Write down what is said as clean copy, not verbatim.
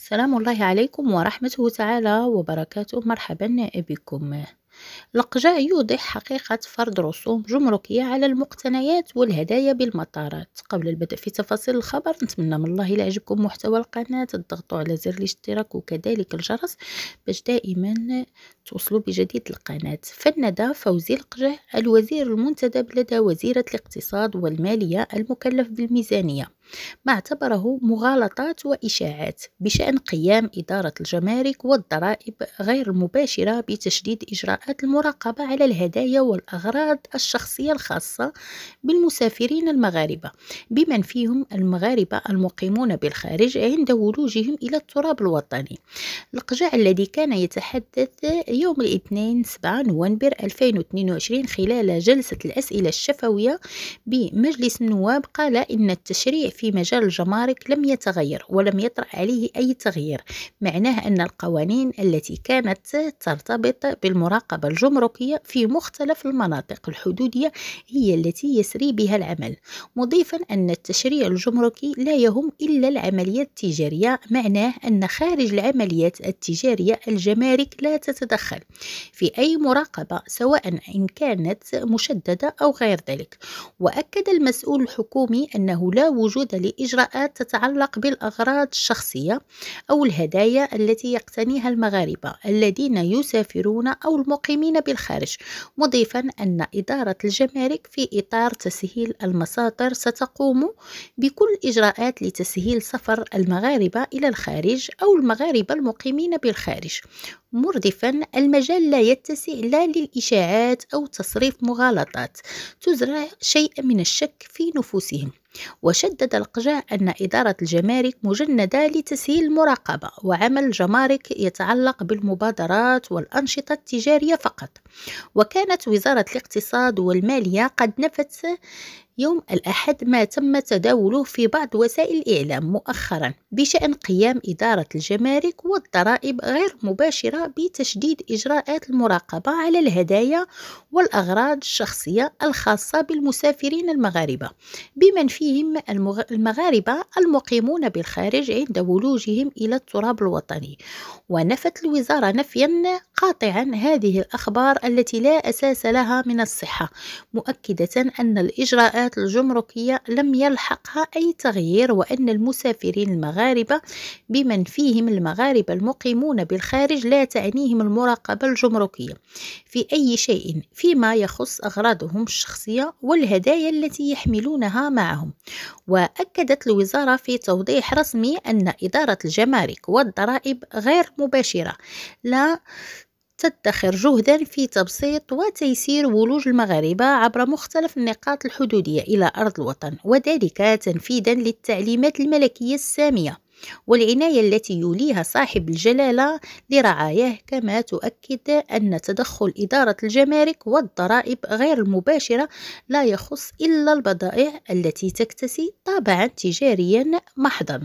سلام الله عليكم ورحمته تعالى وبركاته. مرحبا بكم. الإقجاع يوضح حقيقة فرض رسوم جمركية على المقتنيات والهدايا بالمطارات. قبل البدء في تفاصيل الخبر، نتمنى من الله إلا عجبكم محتوى القناة تضغطوا على زر الاشتراك وكذلك الجرس باش دائما توصلوا بجديد القناة. فند فوزي الإقجاع الوزير المنتدب لدى وزيرة الاقتصاد والمالية المكلف بالميزانية ما اعتبره مغالطات وإشاعات بشأن قيام إدارة الجمارك والضرائب غير المباشرة بتشديد إجراءات المراقبة على الهدايا والأغراض الشخصية الخاصة بالمسافرين المغاربة، بمن فيهم المغاربة المقيمون بالخارج عند ولوجهم إلى التراب الوطني. الإقجاع الذي كان يتحدث يوم الاثنين 7 نوفمبر 2022 خلال جلسة الأسئلة الشفوية بمجلس النواب قال إن التشريع في مجال الجمارك لم يتغير ولم يطرأ عليه أي تغيير، معناه أن القوانين التي كانت ترتبط بالمراقبة الجمركية في مختلف المناطق الحدودية هي التي يسري بها العمل، مضيفا أن التشريع الجمركي لا يهم إلا العمليات التجارية، معناه أن خارج العمليات التجارية الجمارك لا تتدخل في أي مراقبة سواء إن كانت مشددة أو غير ذلك. وأكد المسؤول الحكومي أنه لا وجود لإجراءات تتعلق بالأغراض الشخصية أو الهدايا التي يقتنيها المغاربة الذين يسافرون أو المقيمين بالخارج، مضيفا أن إدارة الجمارك في إطار تسهيل المساطر ستقوم بكل الإجراءات لتسهيل سفر المغاربة إلى الخارج أو المغاربة المقيمين بالخارج، مردفا المجال لا يتسع لا للإشاعات أو تصريف مغالطات تزرع شيء من الشك في نفوسهم. وشدد الإقجاع أن إدارة الجمارك مجندة لتسهيل المراقبة، وعمل الجمارك يتعلق بالمبادرات والأنشطة التجارية فقط. وكانت وزارة الاقتصاد والمالية قد نفت يوم الأحد ما تم تداوله في بعض وسائل الإعلام مؤخرا بشأن قيام إدارة الجمارك والضرائب غير مباشرة بتشديد إجراءات المراقبة على الهدايا والأغراض الشخصية الخاصة بالمسافرين المغاربة، بمن فيهم المغاربة المقيمون بالخارج عند ولوجهم إلى التراب الوطني. ونفت الوزارة نفيا قاطعا هذه الأخبار التي لا أساس لها من الصحة، مؤكدة أن الإجراءات الجمركية لم يلحقها أي تغيير، وأن المسافرين المغاربة بمن فيهم المغاربة المقيمون بالخارج لا تعنيهم المراقبة الجمركية في أي شيء فيما يخص أغراضهم الشخصية والهدايا التي يحملونها معهم. وأكدت الوزارة في توضيح رسمي أن إدارة الجمارك والضرائب غير مباشرة لا تدخر جهدا في تبسيط وتيسير ولوج المغاربة عبر مختلف النقاط الحدودية إلى أرض الوطن، وذلك تنفيذا للتعليمات الملكية السامية والعناية التي يوليها صاحب الجلالة لرعاياه. كما تؤكد أن تدخل إدارة الجمارك والضرائب غير المباشرة لا يخص إلا البضائع التي تكتسي طابعا تجاريا محضا.